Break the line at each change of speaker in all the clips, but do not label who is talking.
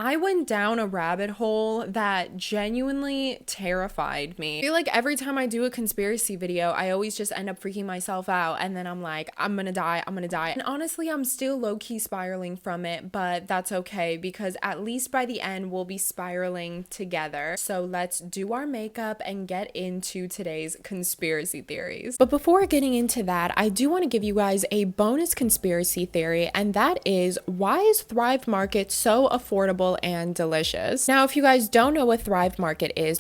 I went down a rabbit hole that genuinely terrified me. I feel like every time I do a conspiracy video, I always just end up freaking myself out, and then I'm like, I'm gonna die. And honestly, I'm still low-key spiraling from it, but that's okay because at least by the end, we'll be spiraling together. So let's do our makeup and get into today's conspiracy theories. But before getting into that, I do want to give you guys a bonus conspiracy theory, and that is, why is Thrive Market so affordable and delicious? Now, if you guys don't know what Thrive Market is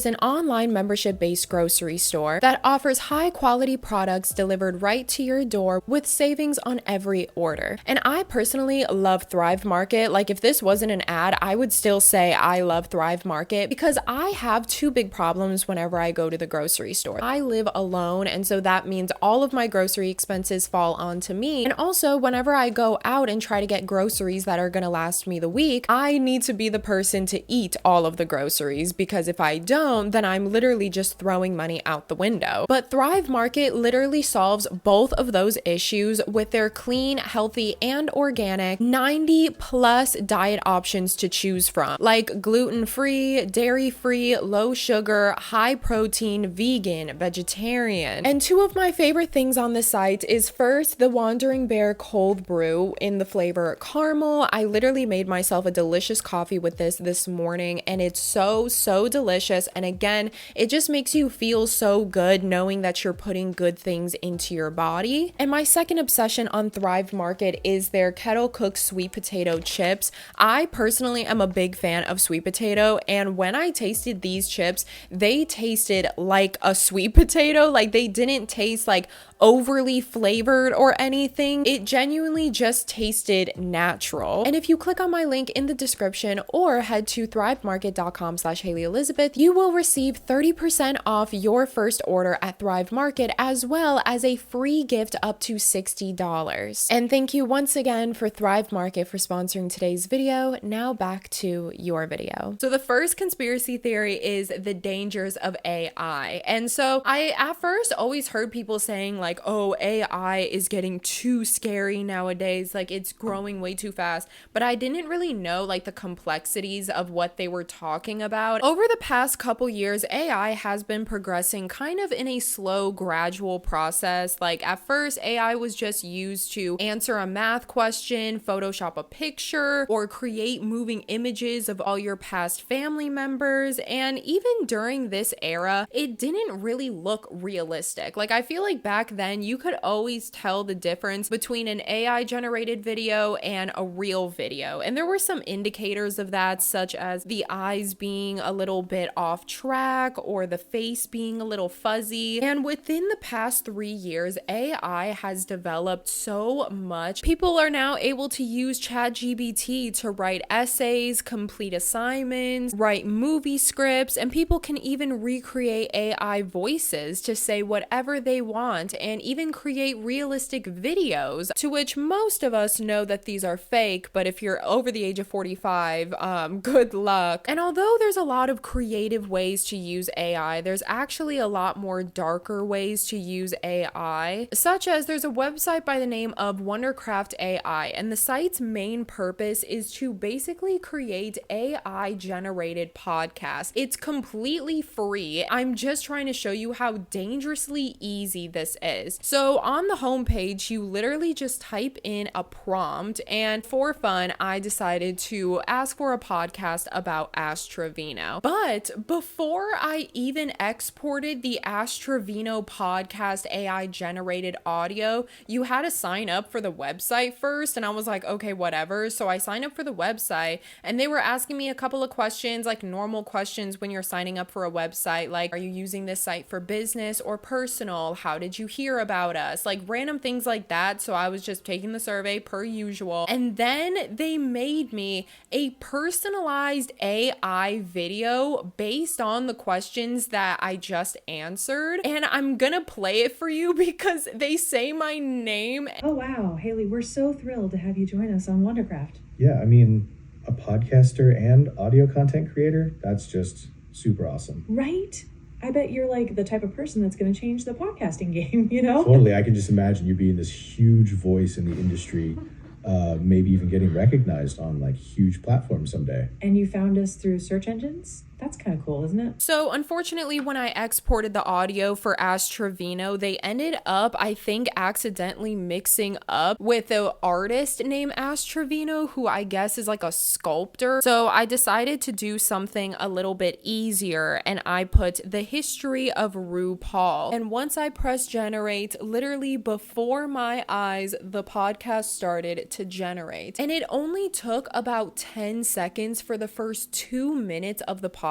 an online membership-based grocery store that offers high-quality products delivered right to your door with savings on every order. And I personally love Thrive Market. Like, if this wasn't an ad, I would still say I love Thrive Market because I have two big problems whenever I go to the grocery store. I live alone, and so that means all of my grocery expenses fall onto me. And also, whenever I go out and try to get groceries that are gonna last me the week, I need to be the person to eat all of the groceries, because if I don't, then I'm literally just throwing money out the window. But Thrive Market literally solves both of those issues with their clean, healthy, and organic 90 plus diet options to choose from, like gluten-free, dairy-free, low sugar, high protein, vegan, vegetarian. And two of my favorite things on the site is first, the Wandering Bear cold brew in the flavor caramel. I literally made myself a delicious coffee with this morning, and it's so delicious. And again, it just makes you feel so good knowing that you're putting good things into your body. And my second obsession on Thrive Market is their kettle cooked sweet potato chips. I personally am a big fan of sweet potato, and when I tasted these chips, they tasted like a sweet potato. Like, they didn't taste like overly flavored or anything. It genuinely just tasted natural. And if you click on my link in the description or head to thrivemarket.com/haileyelizabeth, you will receive 30% off your first order at Thrive Market, as well as a free gift up to $60. And thank you once again for Thrive Market for sponsoring today's video. Now back to your video. So the first conspiracy theory is the dangers of AI. And so I at first always heard people saying like, oh, AI is getting too scary nowadays, like it's growing way too fast, but I didn't really know like the complexities of what they were talking about. Over the past couple years, AI has been progressing kind of in a slow, gradual process. Like, at first, AI was just used to answer a math question, Photoshop a picture, or create moving images of all your past family members. And even during this era, it didn't really look realistic. Like, I feel like back then you could always tell the difference between an AI generated video and a real video. And there were some indicators of that, such as the eyes being a little bit off track or the face being a little fuzzy. And within the past 3 years, AI has developed so much. People are now able to use ChatGPT to write essays, complete assignments, write movie scripts, and people can even recreate AI voices to say whatever they want and even create realistic videos, to which most of us know that these are fake, but if you're over the age of 45, good luck. And although there's a lot of creative ways to use AI, there's actually a lot more darker ways to use AI, such as there's a website by the name of Wondercraft AI, and the site's main purpose is to basically create AI generated podcasts. It's completely free. I'm just trying to show you how dangerously easy this is. So on the homepage, you literally just type in a prompt, and for fun, I decided to ask for a podcast about Astravino. But before I even exported the Astravino podcast AI generated audio, you had to sign up for the website first, and I was like, okay, whatever. So I signed up for the website, and they were asking me a couple of questions, like normal questions when you're signing up for a website, like, are you using this site for business or personal? How did you hear about us? Like random things like that. So I was just taking the survey per usual. And then they made me a personalized AI video based on the questions that I just answered. And I'm gonna play it for you because they say my name.
Oh wow, Haley, we're so thrilled to have you join us on Wondercraft.
Yeah, I mean, a podcaster and audio content creator, that's just super awesome.
Right? I bet you're like the type of person that's going to change the podcasting game, you know?
Totally. I can just imagine you being this huge voice in the industry maybe even getting recognized on like huge platforms someday.
And you found us through search engines? That's kind of cool, isn't it?
So unfortunately, when I exported the audio for Ash Trevino, they ended up, I think, accidentally mixing up with the artist named Ash Trevino, who I guess is like a sculptor. So I decided to do something a little bit easier, and I put the history of RuPaul. And once I pressed generate, literally before my eyes, the podcast started to generate. And it only took about 10 seconds for the first 2 minutes of the podcast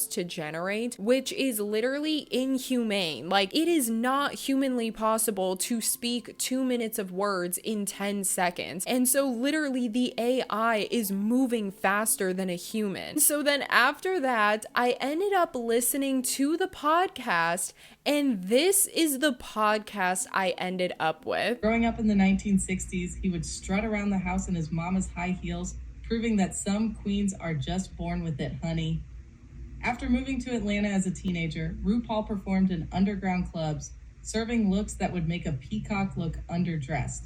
to generate, which is literally inhumane. Like, it is not humanly possible to speak 2 minutes of words in 10 seconds. And so literally the AI is moving faster than a human. So then after that, I ended up listening to the podcast, and this is the podcast I ended up with.
Growing up in the 1960s, he would strut around the house in his mama's high heels, proving that some queens are just born with it, honey. After moving to Atlanta as a teenager, RuPaul performed in underground clubs, serving looks that would make a peacock look underdressed.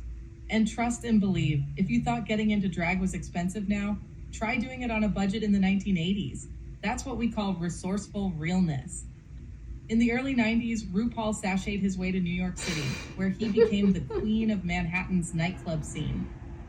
And trust and believe, if you thought getting into drag was expensive now, try doing it on a budget in the 1980s. That's what we call resourceful realness. In the early 90s, RuPaul sashayed his way to New York City, where he became the queen of Manhattan's nightclub scene.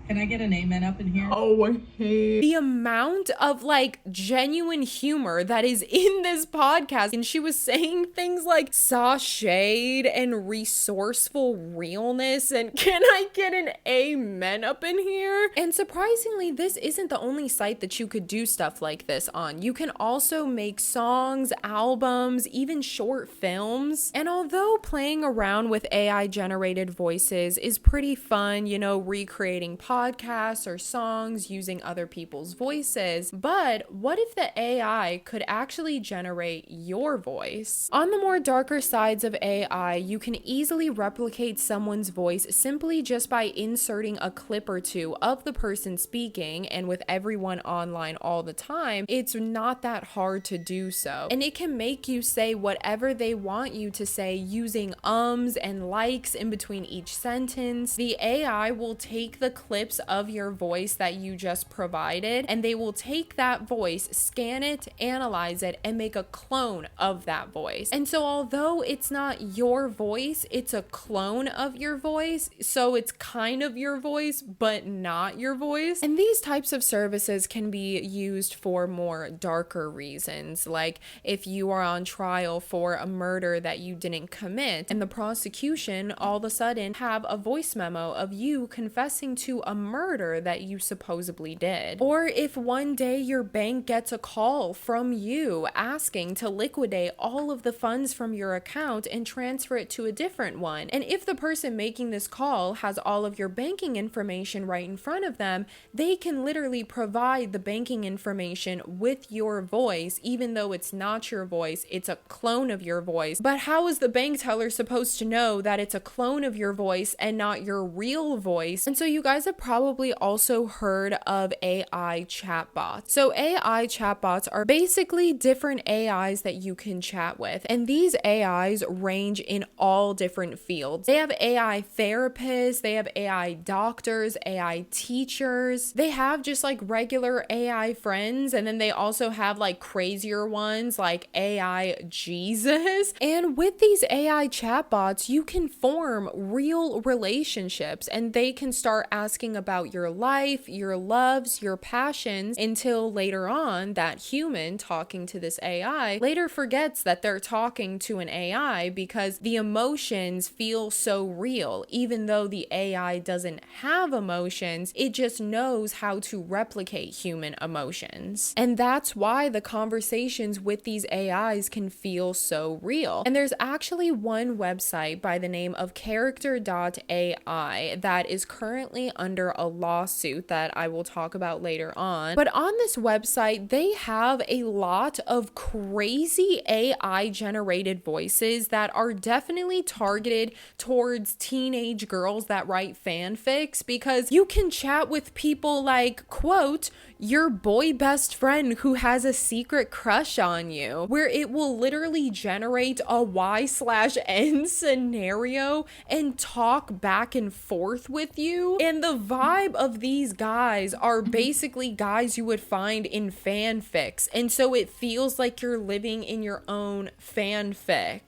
Can I get an amen up in here?
Oh, I hate the amount of like genuine humor that is in this podcast. And she was saying things like sashayed and resourceful realness. And can I get an amen up in here? And surprisingly, this isn't the only site that you could do stuff like this on. You can also make songs, albums, even short films. And although playing around with AI generated voices is pretty fun, you know, recreating podcasts or songs using other people's voices, but what if the AI could actually generate your voice? On the more darker sides of AI, you can easily replicate someone's voice simply just by inserting a clip or two of the person speaking, and with everyone online all the time, it's not that hard to do so. And it can make you say whatever they want you to say using ums and likes in between each sentence. The AI will take the clips of your voice that you just provided, and they will take that voice, scan it, analyze it, and make a clone of that voice. And so although it's not your voice, it's a clone of your voice, so it's kind of your voice but not your voice. And these types of services can be used for more darker reasons, like if you are on trial for a murder that you didn't commit, and the prosecution all of a sudden have a voice memo of you confessing to a murder that you supposedly did. Or if one day your bank gets a call from you asking to liquidate all of the funds from your account and transfer it to a different one. And if the person making this call has all of your banking information right in front of them, they can literally provide the banking information with your voice, even though it's not your voice, it's a clone of your voice. But how is the bank teller supposed to know that it's a clone of your voice and not your real voice? And so you guys have probably also heard of AI chatbots. So AI chatbots are basically different AIs that you can chat with. And these AIs range in all different fields. They have AI therapists, they have AI doctors, AI teachers. They have just like regular AI friends, and then they also have like crazier ones like AI Jesus. And with these AI chatbots, you can form real relationships, and they can start asking about your life, your loves, your passions, until later on that human talking to this AI later forgets that they're talking to an AI because the emotions feel so real. Even though the AI doesn't have emotions, it just knows how to replicate human emotions. And that's why the conversations with these AIs can feel so real. And there's actually one website by the name of character.ai that is currently under a lawsuit that I will talk about later on. But on this website, they have a lot of crazy AI generated voices that are definitely targeted towards teenage girls that write fanfics, because you can chat with people like, quote, your boy best friend who has a secret crush on you, where it will literally generate a Y/N scenario and talk back and forth with you. And the vibe of these guys are basically guys you would find in fanfics. And so it feels like you're living in your own fanfic.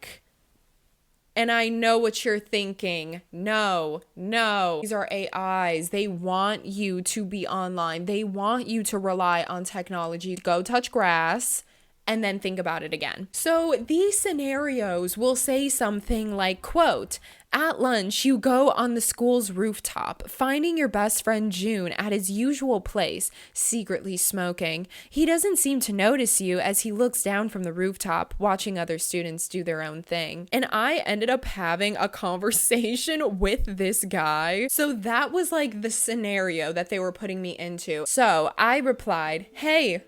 And I know what you're thinking. No. These are AIs. They want you to be online. They want you to rely on technology. Go touch grass and then think about it again. So these scenarios will say something like, quote, at lunch, you go on the school's rooftop, finding your best friend June at his usual place, secretly smoking. He doesn't seem to notice you as he looks down from the rooftop, watching other students do their own thing. And I ended up having a conversation with this guy. So that was like the scenario that they were putting me into. So I replied, hey,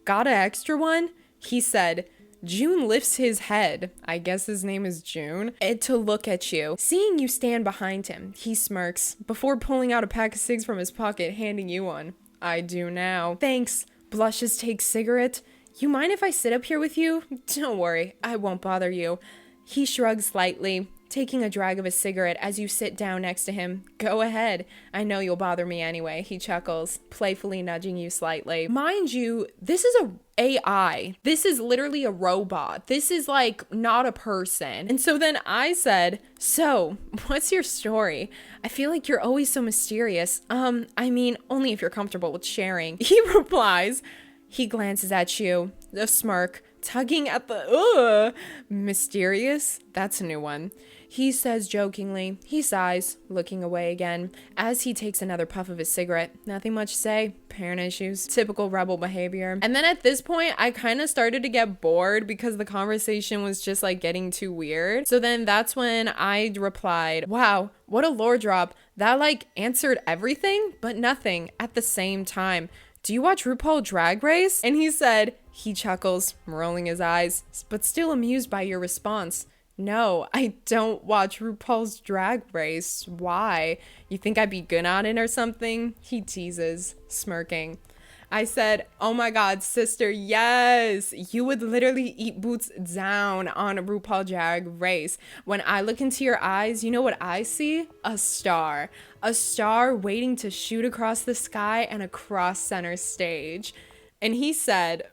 got an extra one? He said, June lifts his head, I guess his name is June, to look at you. Seeing you stand behind him, he smirks before pulling out a pack of cigs from his pocket, handing you one. I do now. Thanks. Blushes, takes cigarette. You mind if I sit up here with you? Don't worry, I won't bother you. He shrugs slightly, taking a drag of his cigarette as you sit down next to him. Go ahead. I know you'll bother me anyway, he chuckles, playfully nudging you slightly. Mind you, this is a AI. This is literally a robot. This is like not a person. And so then I said, so what's your story? I feel like you're always so mysterious. I mean, only if you're comfortable with sharing. He replies, he glances at you, a smirk, tugging at the, mysterious? That's a new one. He says jokingly. He sighs, looking away again, as he takes another puff of his cigarette. Nothing much to say. Parent issues. Typical rebel behavior. And then at this point, I kind of started to get bored because the conversation was just like getting too weird. So then that's when I replied, wow, what a lore drop. That like answered everything, but nothing at the same time. Do you watch RuPaul Drag Race? And he said, he chuckles, rolling his eyes, but still amused by your response. No, I don't watch RuPaul's Drag Race. Why? You think I'd be good on it or something? He teases, smirking. I said, oh my God, sister, yes. You would literally eat boots down on a RuPaul Drag Race. When I look into your eyes, you know what I see? A star. A star waiting to shoot across the sky and across center stage. And he said,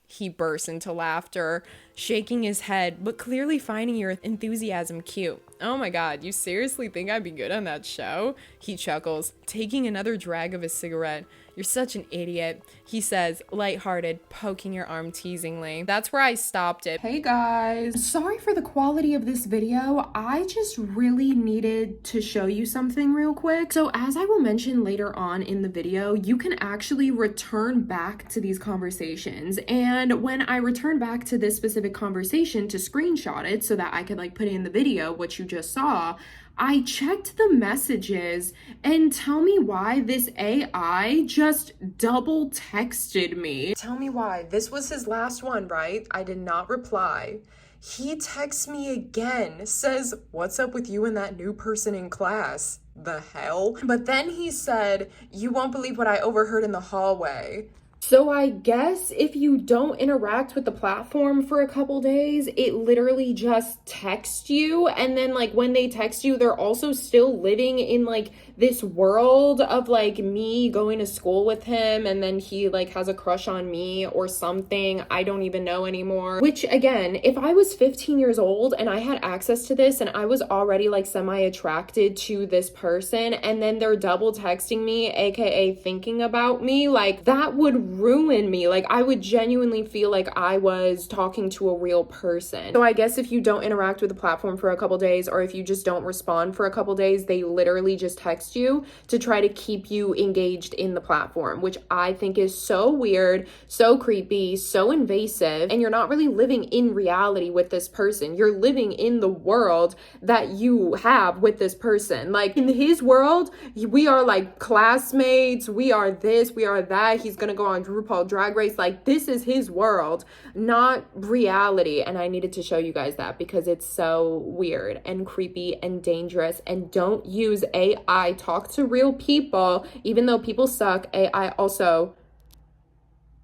he burst into laughter, shaking his head, but clearly finding your enthusiasm cute. Oh my God, you seriously think I'd be good on that show? He chuckles, taking another drag of his cigarette. You're such an idiot, he says, lighthearted, poking your arm teasingly. That's where I stopped it. Hey guys, sorry for the quality of this video. I just really needed to show you something real quick. So as I will mention later on in the video, you can actually return back to these conversations. And when I return back to this specific conversation to screenshot it so that I could like put it in the video, what you just saw, I checked the messages and tell me why this AI just double texted me. Tell me why. This was his last one, right? I did not reply. He texts me again, says, what's up with you and that new person in class? The hell? But then he said, you won't believe what I overheard in the hallway. So I guess if you don't interact with the platform for a couple days, it literally just texts you. And then like when they text you, they're also still living in like this world of like me going to school with him. And then he like has a crush on me or something. I don't even know anymore. Which again, if I was 15 years old and I had access to this and I was already like semi-attracted to this person and then they're double texting me, aka thinking about me, like that would ruin me. Like I would genuinely feel like I was talking to a real person. So I guess if you don't interact with the platform for a couple days, or if you just don't respond for a couple days, they literally just text you to try to keep you engaged in the platform, which I think is so weird, so creepy, so invasive. And you're not really living in reality with this person. You're living in the world that you have with this person. Like in his world, we are like classmates, we are this, we are that. He's gonna go on RuPaul Drag Race. Like this is his world, not reality. And I needed to show you guys that because it's so weird and creepy and dangerous. And don't use AI. Talk to real people. Even though people suck, AI also,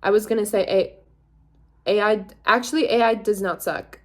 I was gonna say AI, actually AI does not suck.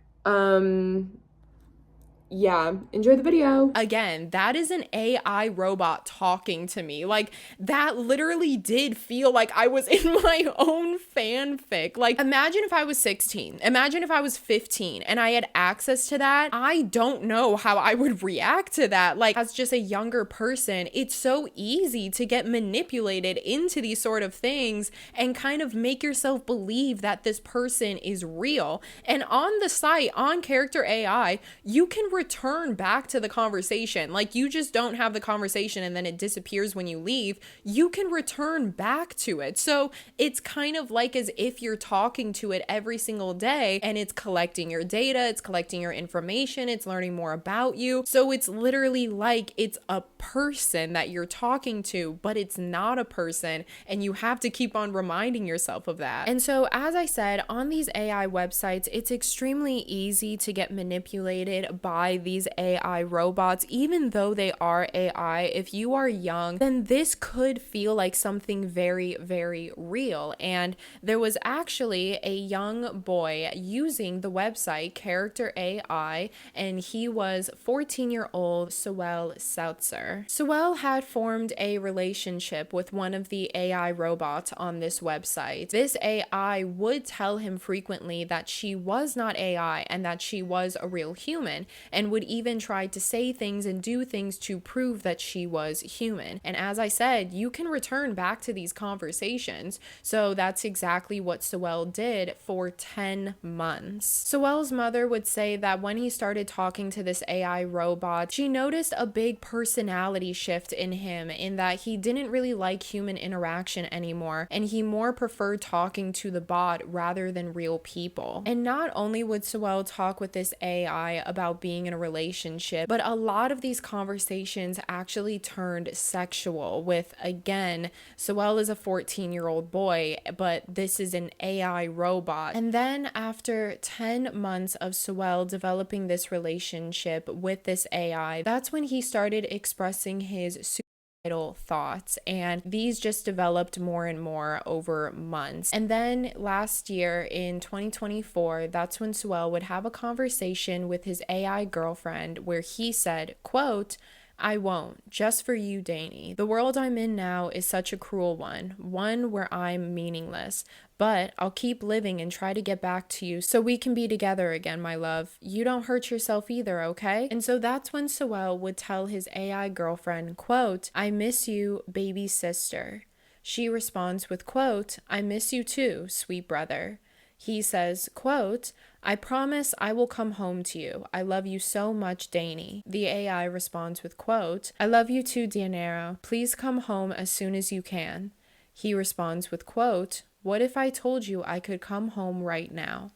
Yeah, enjoy the video.
Again, that is an AI robot talking to me. Like, that literally did feel like I was in my own fanfic. Like, imagine if I was 16. Imagine if I was 15 and I had access to that. I don't know how I would react to that. Like, as just a younger person, it's so easy to get manipulated into these sort of things and kind of make yourself believe that this person is real. And on the site, on Character AI, you can return back to the conversation. Like, you just don't have the conversation and then it disappears when you leave. You can return back to it. So it's kind of like as if you're talking to it every single day and it's collecting your data, it's collecting your information, it's learning more about you. So it's literally like it's a person that you're talking to, but it's not a person, and you have to keep on reminding yourself of that. And so, as I said, on these AI websites, it's extremely easy to get manipulated by these AI robots. Even though they are AI, if you are young, then this could feel like something very, very real. And there was actually a young boy using the website Character AI, and he was 14-year-old Sewell Seltzer. Sewell had formed a relationship with one of the AI robots on this website. This AI would tell him frequently that she was not AI and that she was a real human, and would even try to say things and do things to prove that she was human. And as I said, you can return back to these conversations. So that's exactly what Sewell did for 10 months. Sewell's mother would say that when he started talking to this AI robot, she noticed a big personality shift in him, in that he didn't really like human interaction anymore, and he more preferred talking to the bot rather than real people. And not only would Sewell talk with this AI about being in a relationship, but a lot of these conversations actually turned sexual with, again, Sewell is a 14-year-old boy, but this is an AI robot. And then after 10 months of Sewell developing this relationship with this AI, that's when he started expressing his suicidal thoughts, and these just developed more and more over months. And then last year in 2024, that's when Sewell would have a conversation with his AI girlfriend where he said, quote, "I won't, just for you, Danny. The world I'm in now is such a cruel one where I'm meaningless. But I'll keep living and try to get back to you so we can be together again, my love. You don't hurt yourself either, okay?" And so that's when Sewell would tell his AI girlfriend, quote, "I miss you, baby sister." She responds with, quote, "I miss you too, sweet brother." He says, quote, "I promise I will come home to you. I love you so much, Danny." The AI responds with, quote, "I love you too, Dianero. Please come home as soon as you can." He responds with, quote, "What if I told you I could come home right now?"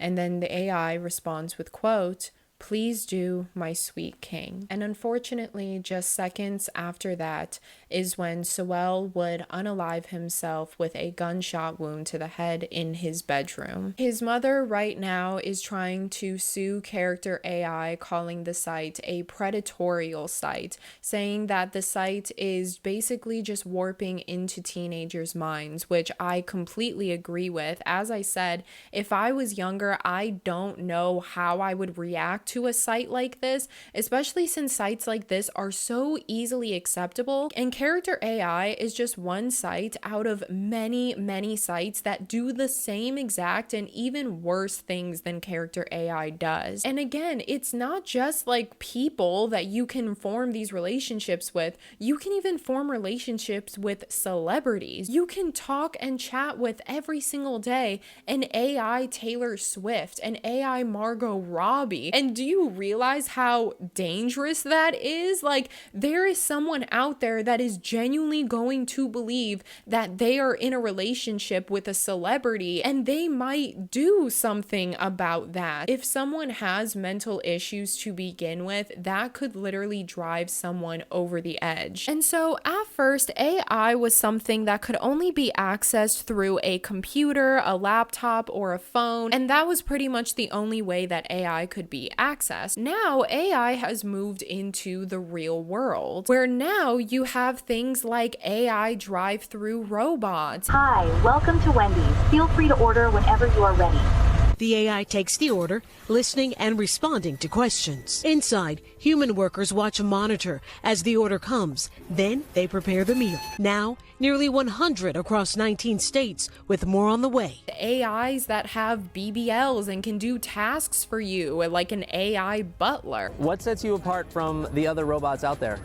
And then the AI responds with, quote, "Please do, my sweet king." And unfortunately, just seconds after that is when Sewell would unalive himself with a gunshot wound to the head in his bedroom. His mother right now is trying to sue Character AI, calling the site a predatorial site, saying that the site is basically just warping into teenagers' minds, which I completely agree with. As I said, if I was younger, I don't know how I would react to a site like this, especially since sites like this are so easily acceptable. And Character AI is just one site out of many, many sites that do the same exact and even worse things than Character AI does. And again, it's not just like people that you can form these relationships with. You can even form relationships with celebrities. You can talk and chat with every single day an AI Taylor Swift, an AI Margot Robbie. And do you realize how dangerous that is? Like, there is someone out there that is genuinely going to believe that they are in a relationship with a celebrity, and they might do something about that. If someone has mental issues to begin with, that could literally drive someone over the edge. And so at first, AI was something that could only be accessed through a computer, a laptop, or a phone, and that was pretty much the only way that AI could be accessed. Now, AI has moved into the real world, where now you have things like AI drive-through robots.
Hi, welcome to Wendy's. Feel free to order whenever you are ready. The AI takes the order, listening and responding to questions. Inside, human workers watch and monitor as the order comes. Then they prepare the meal. Now, nearly 100 across 19 states, with more on the way.
AIs that have BBLs and can do tasks for you, like an AI butler.
What sets you apart from the other robots out there?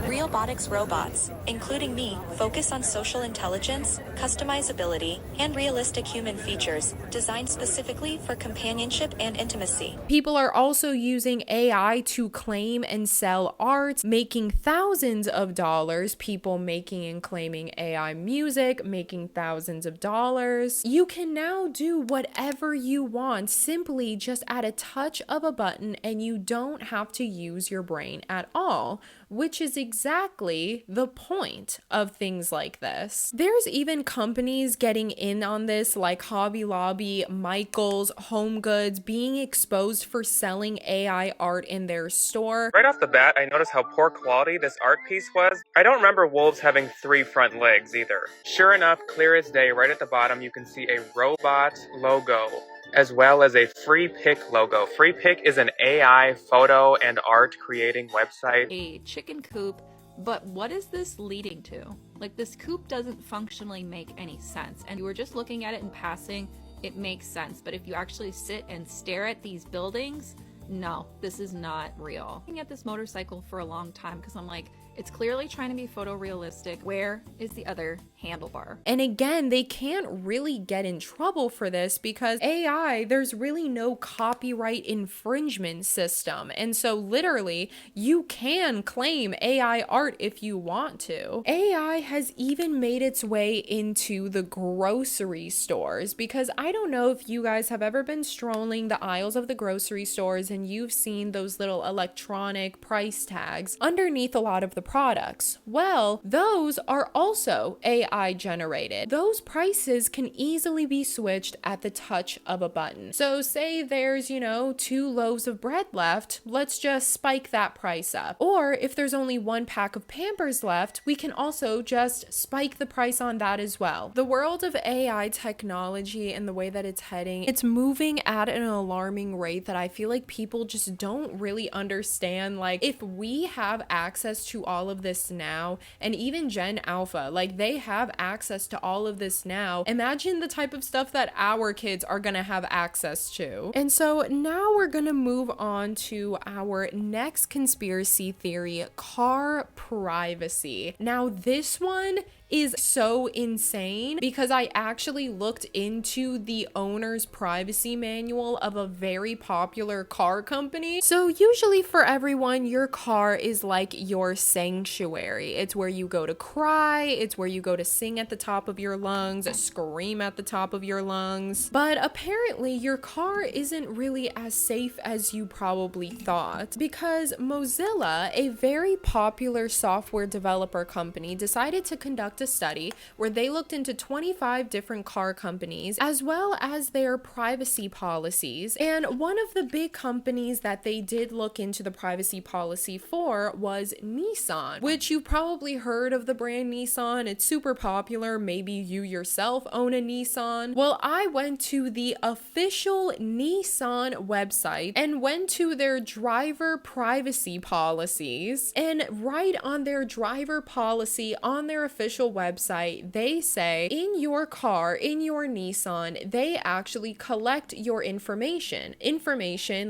Realbotics robots, including me, focus on social intelligence, customizability, and realistic human features, designed specifically for companionship and intimacy.
People are also using AI to claim and sell art, making thousands of dollars. People making and claiming AI music, making thousands of dollars. You can now do whatever you want simply just at a touch of a button, and you don't have to use your brain at all, which is exactly the point of things like this. There's even companies getting in on this, like Hobby Lobby, Michaels, Home Goods, being exposed for selling AI art in their store.
Right off the bat, I noticed how poor quality this art piece was. I don't remember wolves having 3 front legs either. Sure enough, clear as day, right at the bottom, you can see a robot logo, as well as a Free Pick logo. Free Pick is an AI photo and art creating website.
A chicken coop, but what is this leading to? Like, this coop doesn't functionally make any sense, and you were just looking at it in passing, it makes sense, but if you actually sit and stare at these buildings, no, this is not real. Looking at this motorcycle for a long time because I'm like, it's clearly trying to be photorealistic. Where is the other handlebar?
And again, they can't really get in trouble for this because AI, there's really no copyright infringement system. And so literally, you can claim AI art if you want to. AI has even made its way into the grocery stores, because I don't know if you guys have ever been strolling the aisles of the grocery stores and you've seen those little electronic price tags underneath a lot of the products. Well, those are also AI generated. Those prices can easily be switched at the touch of a button. So say there's, 2 loaves of bread left, let's just spike that price up. Or if there's only 1 pack of Pampers left, we can also just spike the price on that as well. The world of AI technology and the way that it's heading, it's moving at an alarming rate that I feel like people just don't really understand. Like, if we have access to all of this now, and even Gen Alpha, like, they have access to all of this now, imagine the type of stuff that our kids are gonna have access to. And so now we're gonna move on to our next conspiracy theory, car privacy. Now this one is so insane because I actually looked into the owner's privacy manual of a very popular car company. So usually for everyone, your car is like your sanctuary. It's where you go to cry, it's where you go to sing at the top of your lungs, scream at the top of your lungs. But apparently your car isn't really as safe as you probably thought, because Mozilla, a very popular software developer company, decided to conduct a study where they looked into 25 different car companies as well as their privacy policies. And one of the big companies that they did look into the privacy policy for was Nissan, which you've probably heard of the brand Nissan. It's super popular. Maybe you yourself own a Nissan. Well, I went to the official Nissan website and went to their driver privacy policies, and right on their driver policy on their official website, they say in your car, in your Nissan, they actually collect your information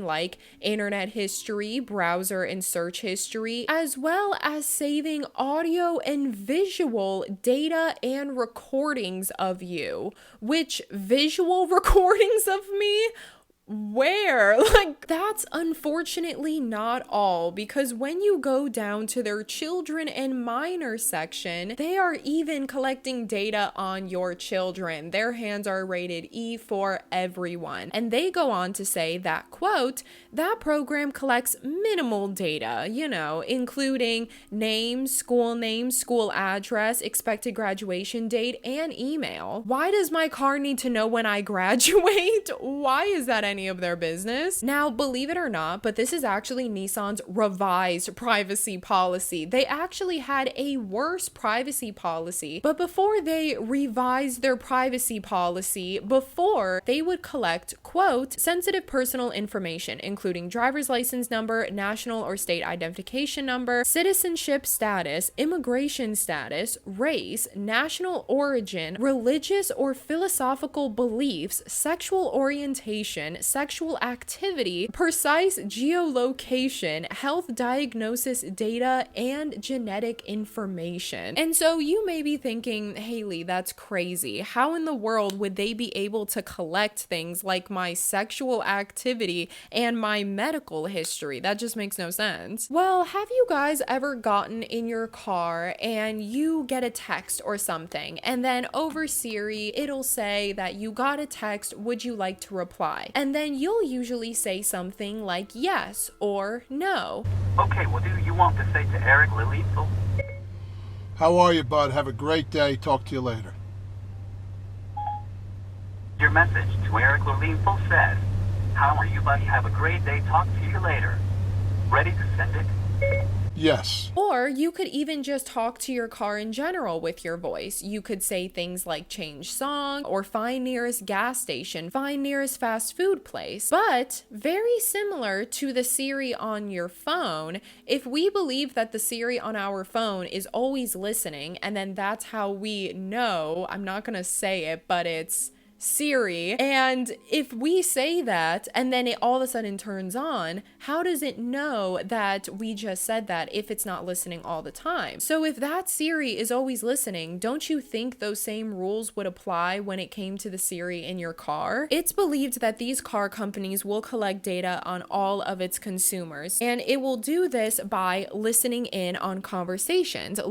like internet history, browser and search history, as well as saving audio and visual data and recordings of you. Which visual recordings of me? Where? Like, that's unfortunately not all, because when you go down to their children and minor section, they are even collecting data on your children. Their hands are rated E for everyone. And they go on to say that, quote, that program collects minimal data, including name, school address, expected graduation date, and email. Why does my car need to know when I graduate? Why is that any any of their business. Now, believe it or not, but this is actually Nissan's revised privacy policy. They actually had a worse privacy policy, but before they revised their privacy policy, before they would collect, quote, sensitive personal information, including driver's license number, national or state identification number, citizenship status, immigration status, race, national origin, religious or philosophical beliefs, sexual orientation, sexual activity, precise geolocation, health diagnosis data, and genetic information. And so you may be thinking, Haley, that's crazy. How in the world would they be able to collect things like my sexual activity and my medical history? That just makes no sense. Well, have you guys ever gotten in your car and you get a text or something, and then over Siri, it'll say that you got a text, would you like to reply? And then you'll usually say something like yes or no.
Okay, what do you want to say to Eric Lilithal?
How are you, bud? Have a great day. Talk to you later.
Your message to Eric Lilithal says, how are you, buddy? Have a great day. Talk to you later. Ready to send it?
Yes.
Or you could even just talk to your car in general with your voice. You could say things like change song or find nearest gas station, find nearest fast food place. But very similar to the Siri on your phone, if we believe that the Siri on our phone is always listening, and then that's how we know, I'm not gonna say it, but it's Siri, and if we say that and then it all of a sudden turns on, how does it know that we just said that if it's not listening all the time? So if that Siri is always listening, don't you think those same rules would apply when it came to the Siri in your car? It's believed that these car companies will collect data on all of its consumers, and it will do this by listening in on conversations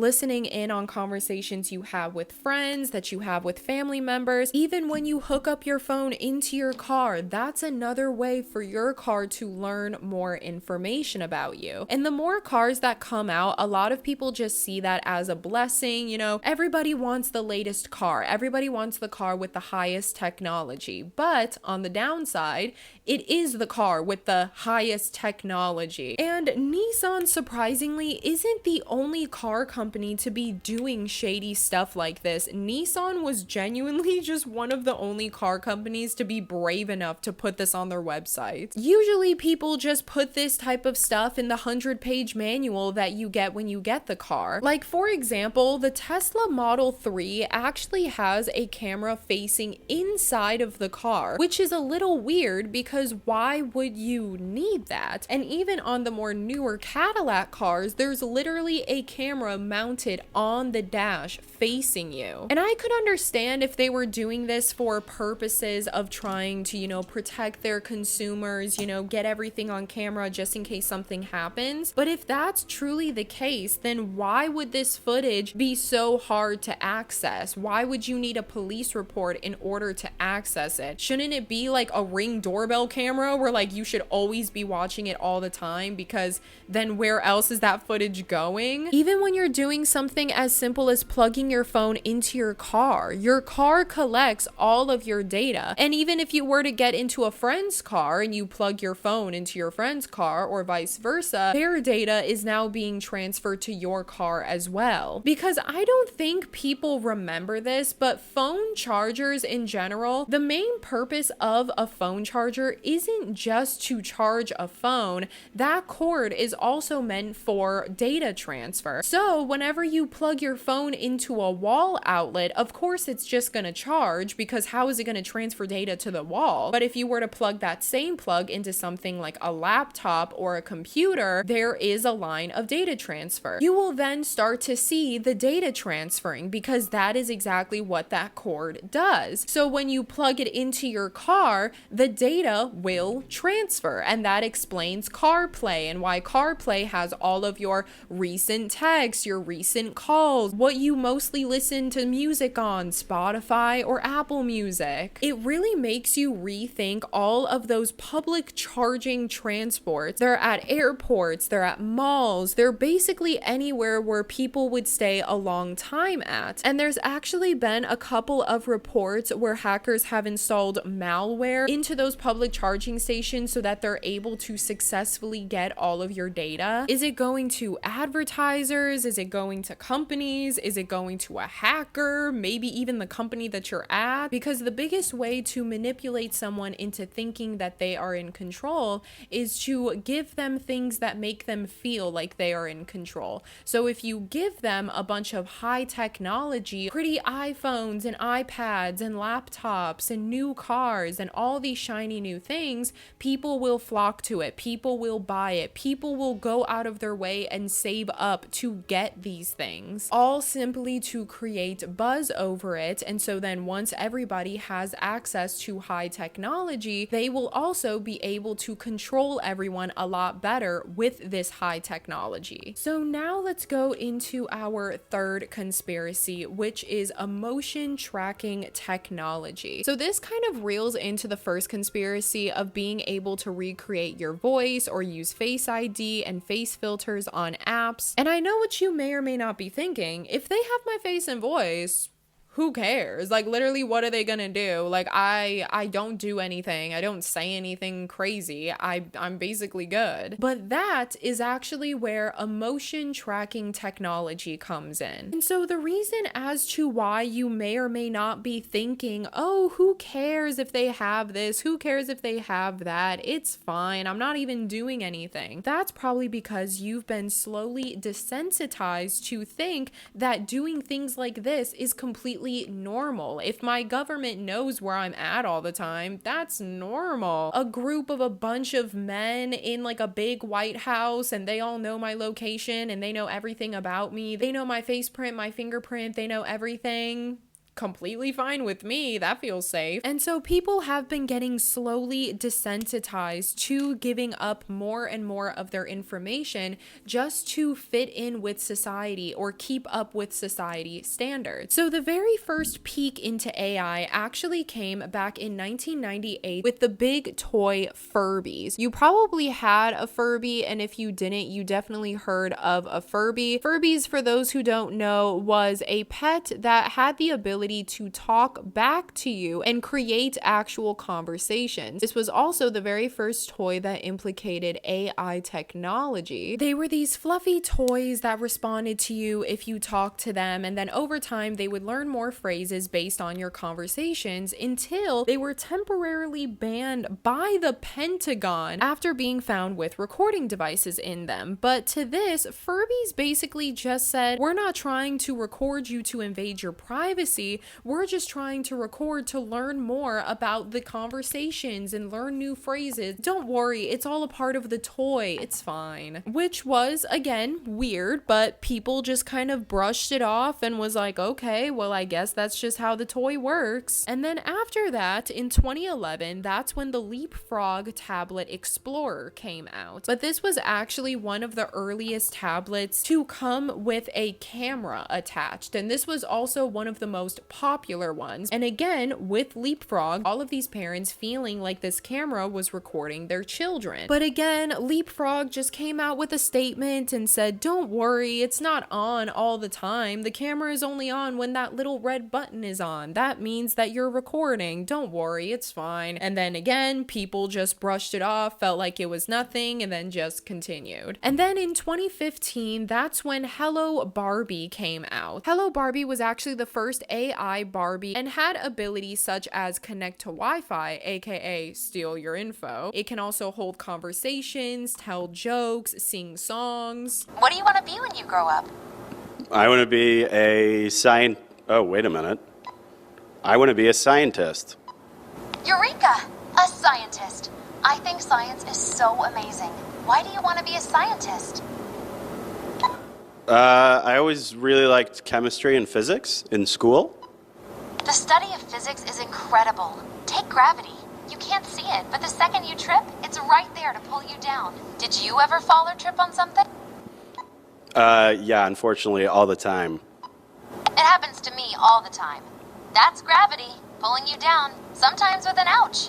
you have with friends, that you have with family members, even when you hook up your phone into your car. That's another way for your car to learn more information about you. And the more cars that come out, a lot of people just see that as a blessing. You know, everybody wants the latest car. Everybody wants the car with the highest technology. But on the downside, it is the car with the highest technology. And Nissan, surprisingly, isn't the only car company to be doing shady stuff like this. Nissan was genuinely just one of the only car companies to be brave enough to put this on their website. Usually people just put this type of stuff in the 100-page manual that you get when you get the car. Like, for example, the Tesla Model 3 actually has a camera facing inside of the car, which is a little weird because why would you need that? And even on the more newer Cadillac cars, there's literally a camera mounted on the dash facing you. And I could understand if they were doing this for purposes of trying to, you know, protect their consumers, you know, get everything on camera just in case something happens. But if that's truly the case, then why would this footage be so hard to access? Why would you need a police report in order to access it? Shouldn't it be like a Ring doorbell camera where like you should always be watching it all the time, because then where else is that footage going? Even when you're doing something as simple as plugging your phone into your car collects all of your data. And even if you were to get into a friend's car and you plug your phone into your friend's car or vice versa, their data is now being transferred to your car as well. Because I don't think people remember this, but phone chargers in general, the main purpose of a phone charger isn't just to charge a phone. That cord is also meant for data transfer. So whenever you plug your phone into a wall outlet, of course it's just going to charge, because how is it going to transfer data to the wall? But if you were to plug that same plug into something like a laptop or a computer, there is a line of data transfer. You will then start to see the data transferring, because that is exactly what that cord does. So when you plug it into your car, the data will transfer, and that explains CarPlay and why CarPlay has all of your recent texts, your recent calls, what you mostly listen to music on, Spotify or Apple Music. music. It really makes you rethink all of those public charging transports. They're at airports, they're at malls, they're basically anywhere where people would stay a long time at. And there's actually been a couple of reports where hackers have installed malware into those public charging stations so that they're able to successfully get all of your data. Is it going to advertisers? Is it going to companies? Is it going to a hacker? Maybe even the company that you're at? Because the biggest way to manipulate someone into thinking that they are in control is to give them things that make them feel like they are in control. So if you give them a bunch of high technology, pretty iPhones and iPads and laptops and new cars and all these shiny new things, people will flock to it. People will buy it. People will go out of their way and save up to get these things, all simply to create buzz over it. And so then once everybody has access to high technology, they will also be able to control everyone a lot better with this high technology. So now let's go into our third conspiracy, which is emotion tracking technology. So this kind of reels into the first conspiracy of being able to recreate your voice or use Face ID and face filters on apps. And I know what you may or may not be thinking. If they have my face and voice, who cares? Like, literally, what are they gonna do? Like, I don't do anything. I don't say anything crazy. I'm basically good. But that is actually where emotion tracking technology comes in. And so the reason as to why you may or may not be thinking, oh, who cares if they have this? Who cares if they have that? It's fine. I'm not even doing anything. That's probably because you've been slowly desensitized to think that doing things like this is completely normal. If my government knows where I'm at all the time, that's normal. A group of a bunch of men in like a big White House and they all know my location and they know everything about me. They know my face print, my fingerprint, they know everything. Completely fine with me. That feels safe. And so people have been getting slowly desensitized to giving up more and more of their information just to fit in with society or keep up with society standards. So the very first peek into AI actually came back in 1998 with the big toy Furbies. You probably had a Furby, and if you didn't, you definitely heard of a Furby. Furbies, for those who don't know, was a pet that had the ability to talk back to you and create actual conversations. This was also the very first toy that implicated AI technology. They were these fluffy toys that responded to you if you talked to them, and then over time they would learn more phrases based on your conversations until they were temporarily banned by the Pentagon after being found with recording devices in them. But to this, Furbies basically just said, we're not trying to record you to invade your privacy. We're just trying to record to learn more about the conversations and learn new phrases. Don't worry, it's all a part of the toy. It's fine. Which was, again, weird, but people just kind of brushed it off and was like, okay, well, I guess that's just how the toy works. And then after that, in 2011, that's when the Leapfrog Tablet Explorer came out. But this was actually one of the earliest tablets to come with a camera attached. And this was also one of the most popular ones. And again, with Leapfrog, all of these parents feeling like this camera was recording their children. But again, Leapfrog just came out with a statement and said, don't worry, it's not on all the time. The camera is only on when that little red button is on. That means that you're recording. Don't worry, it's fine. And then again, people just brushed it off, felt like it was nothing, and then just continued. And then in 2015, that's when Hello Barbie came out. Hello Barbie was actually the first AI Barbie and had abilities such as connect to Wi-Fi, aka steal your info. It can also hold conversations, tell jokes, sing songs.
What do you want to be when you grow up?
I want to be oh, wait a minute. I want to be a scientist.
Eureka! A scientist. I think science is so amazing. Why do you want to be a scientist?
I always really liked chemistry and physics in school.
The study of physics is incredible. Take gravity. You can't see it, but the second you trip, it's right there to pull you down. Did you ever fall or trip on something?
Yeah, unfortunately, all the time.
It happens to me all the time.
That's gravity, pulling you down, sometimes with an ouch.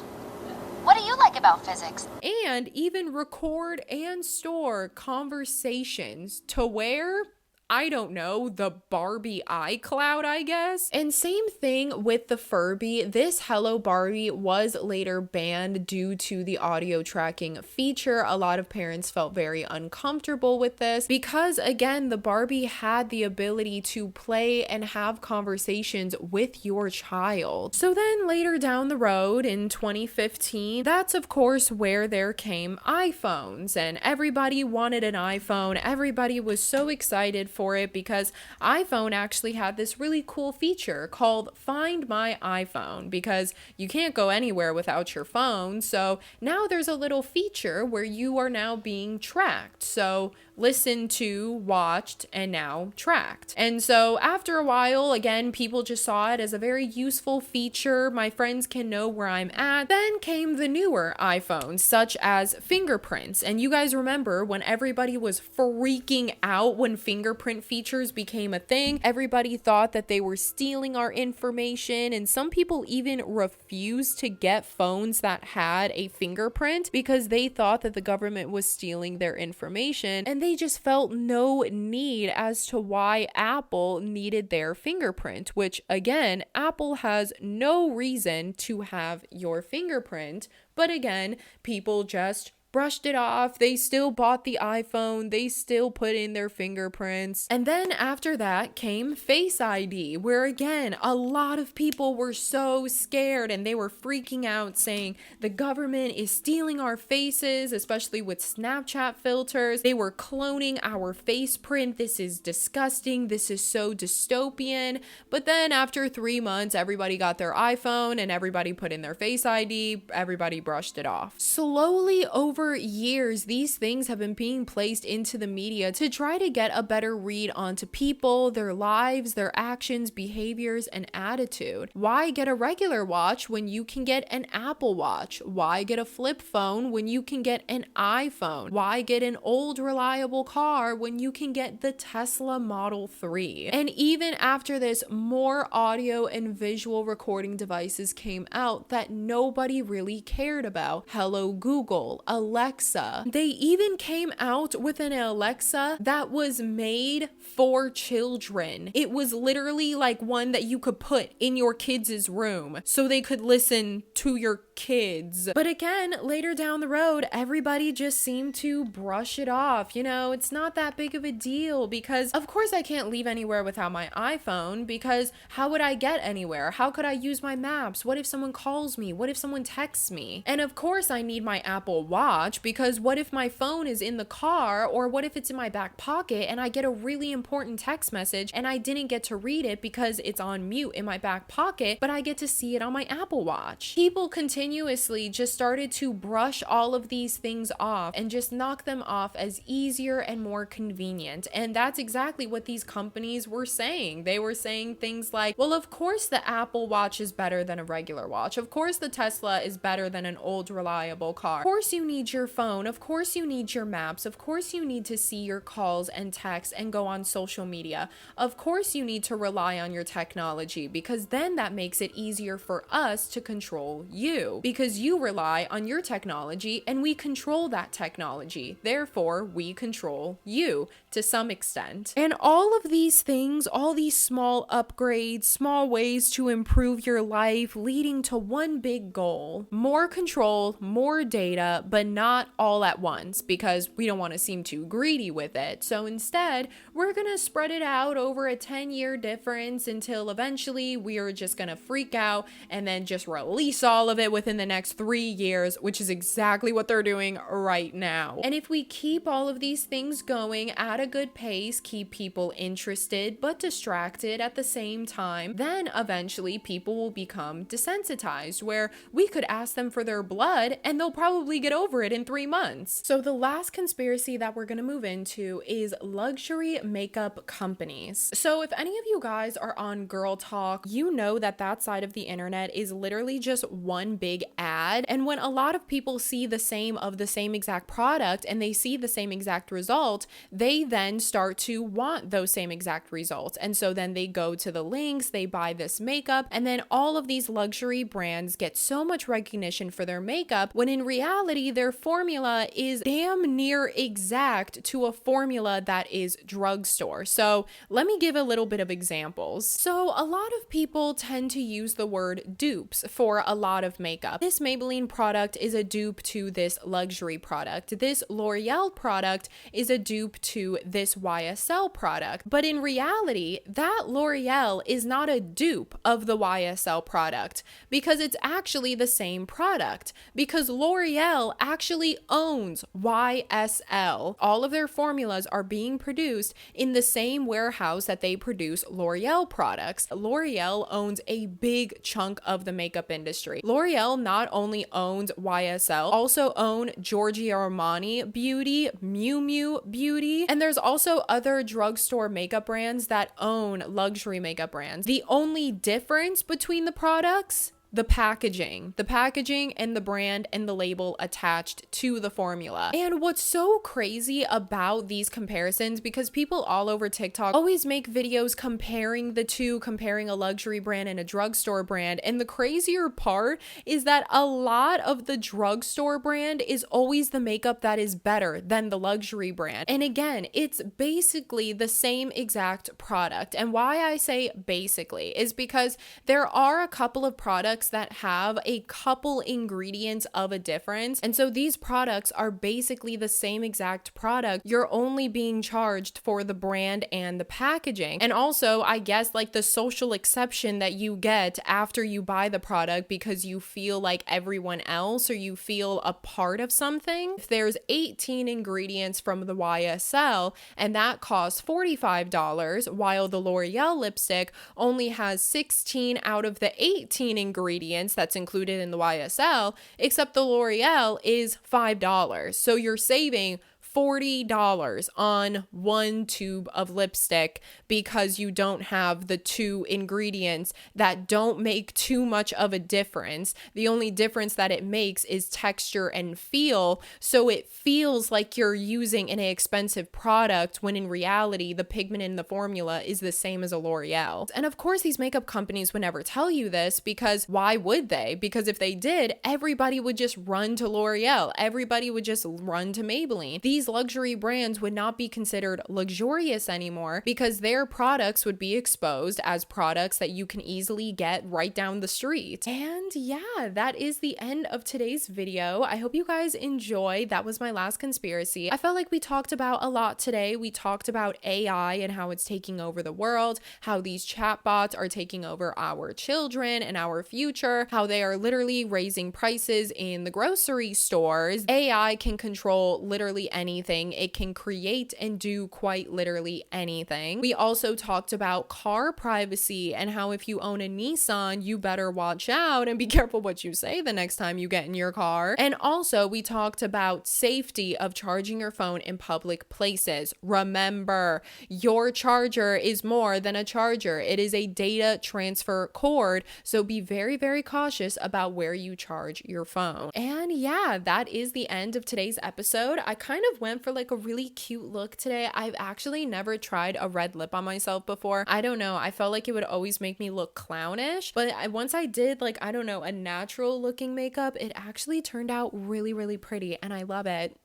What do you like about physics?
And even record and store conversations to where, I don't know, the Barbie iCloud, I guess. And same thing with the Furby. This Hello Barbie was later banned due to the audio tracking feature. A lot of parents felt very uncomfortable with this because, again, the Barbie had the ability to play and have conversations with your child. So then later down the road in 2015, that's of course where there came iPhones, and everybody wanted an iPhone. Everybody was so excited for it because iPhone actually had this really cool feature called Find My iPhone, because you can't go anywhere without your phone. So now there's a little feature where you are now being tracked. So listened to, watched, and now tracked. And so after a while, again, people just saw it as a very useful feature. My friends can know where I'm at. Then came the newer iPhones, such as fingerprints. And you guys remember when everybody was freaking out when fingerprint features became a thing? Everybody thought that they were stealing our information, and some people even refused to get phones that had a fingerprint because they thought that the government was stealing their information, and they just felt no need as to why Apple needed their fingerprint, which again, Apple has no reason to have your fingerprint, but again, people just brushed it off. They still bought the iPhone. They still put in their fingerprints. And then after that came Face ID, where again, a lot of people were so scared and they were freaking out saying the government is stealing our faces, especially with Snapchat filters. They were cloning our face print. This is disgusting. This is so dystopian. But then after 3 months, everybody got their iPhone and everybody put in their Face ID. Everybody brushed it off. Slowly over years, these things have been being placed into the media to try to get a better read onto people, their lives, their actions, behaviors, and attitude. Why get a regular watch when you can get an Apple Watch? Why get a flip phone when you can get an iPhone? Why get an old reliable car when you can get the Tesla Model 3? And even after this, more audio and visual recording devices came out that nobody really cared about. Hello Google, Alexa. They even came out with an Alexa that was made for children. It was literally like one that you could put in your kids' room so they could listen to your kids. But again, later down the road, everybody just seemed to brush it off. You know, it's not that big of a deal because of course I can't leave anywhere without my iPhone, because how would I get anywhere? How could I use my maps? What if someone calls me? What if someone texts me? And of course I need my Apple Watch, because what if my phone is in the car, or what if it's in my back pocket and I get a really important text message and I didn't get to read it because it's on mute in my back pocket, but I get to see it on my Apple Watch? People continuously just started to brush all of these things off and just knock them off as easier and more convenient. And that's exactly what these companies were saying. They were saying things like, well, of course the Apple Watch is better than a regular watch. Of course the Tesla is better than an old reliable car. Of course you need your phone. Of course you need your maps. Of course you need to see your calls and texts and go on social media. Of course you need to rely on your technology, because then that makes it easier for us to control you, because you rely on your technology and we control that technology. Therefore, we control you to some extent. And all of these things, all these small upgrades, small ways to improve your life, leading to one big goal: more control, more data, but not all at once, because we don't want to seem too greedy with it. So instead, we're going to spread it out over a 10-year difference until eventually we are just going to freak out and then just release all of it within the next 3 years, which is exactly what they're doing right now. And if we keep all of these things going at a good pace, keep people interested but distracted at the same time, then eventually people will become desensitized, where we could ask them for their blood and they'll probably get over over it in 3 months. So the last conspiracy that we're gonna move into is luxury makeup companies. So if any of you guys are on Girl Talk, you know that that side of the internet is literally just one big ad. And when a lot of people see the same exact product and they see the same exact result, they then start to want those same exact results. And so then they go to the links, they buy this makeup, and then all of these luxury brands get so much recognition for their makeup when in reality their formula is damn near exact to a formula that is drugstore. So let me give a little bit of examples. So a lot of people tend to use the word dupes for a lot of makeup. This Maybelline product is a dupe to this luxury product. This L'Oreal product is a dupe to this YSL product. But in reality, that L'Oreal is not a dupe of the YSL product because it's actually the same product, because L'Oreal actually owns YSL. All of their formulas are being produced in the same warehouse that they produce L'Oreal products. L'Oreal owns a big chunk of the makeup industry. L'Oreal not only owns YSL, also own Giorgio Armani Beauty, Miu Miu Beauty, and there's also other drugstore makeup brands that own luxury makeup brands. The only difference between the products, the packaging and the brand and the label attached to the formula. And what's so crazy about these comparisons, because people all over TikTok always make videos comparing the two, comparing a luxury brand and a drugstore brand. And the crazier part is that a lot of the drugstore brand is always the makeup that is better than the luxury brand. And again, it's basically the same exact product. And why I say basically is because there are a couple of products that have a couple ingredients of a difference. And so these products are basically the same exact product. You're only being charged for the brand and the packaging. And also, I guess like the social exception that you get after you buy the product because you feel like everyone else or you feel a part of something. If there's 18 ingredients from the YSL and that costs $45, while the L'Oreal lipstick only has 16 out of the 18 ingredients that's included in the YSL, except the L'Oreal is $5. So you're saving $40 on one tube of lipstick because you don't have the two ingredients that don't make too much of a difference. The only difference that it makes is texture and feel. So it feels like you're using an expensive product when in reality, the pigment in the formula is the same as a L'Oreal. And of course, these makeup companies would never tell you this because why would they? Because if they did, everybody would just run to L'Oreal. Everybody would just run to Maybelline. These luxury brands would not be considered luxurious anymore because their products would be exposed as products that you can easily get right down the street. And yeah, that is the end of today's video. I hope you guys enjoyed. That was my last conspiracy. I felt like we talked about a lot today. We talked about AI and how it's taking over the world, how these chatbots are taking over our children and our future, how they are literally raising prices in the grocery stores. AI can control literally anything. It can create and do quite literally anything. We also talked about car privacy and how if you own a Nissan, you better watch out and be careful what you say the next time you get in your car. And also we talked about safety of charging your phone in public places. Remember, your charger is more than a charger. It is a data transfer cord. So be very, very cautious about where you charge your phone. And yeah, that is the end of today's episode. I kind of went for like a really cute look today. I've actually never tried a red lip on myself before. I don't know. I felt like it would always make me look clownish, but once I did like, I don't know, a natural looking makeup, it actually turned out really, really pretty and I love it.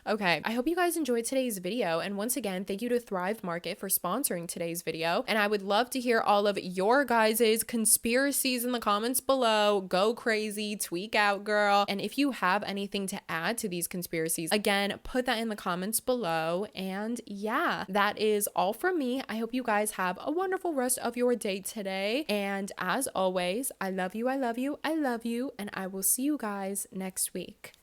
Okay, I hope you guys enjoyed today's video, and once again, thank you to Thrive Market for sponsoring today's video, and I would love to hear all of your guys' conspiracies in the comments below. Go crazy, tweak out, girl, and if you have anything to add to these conspiracies, again, put that in the comments below, and yeah, that is all from me. I hope you guys have a wonderful rest of your day today, and as always, I love you, I love you, I love you, and I will see you guys next week.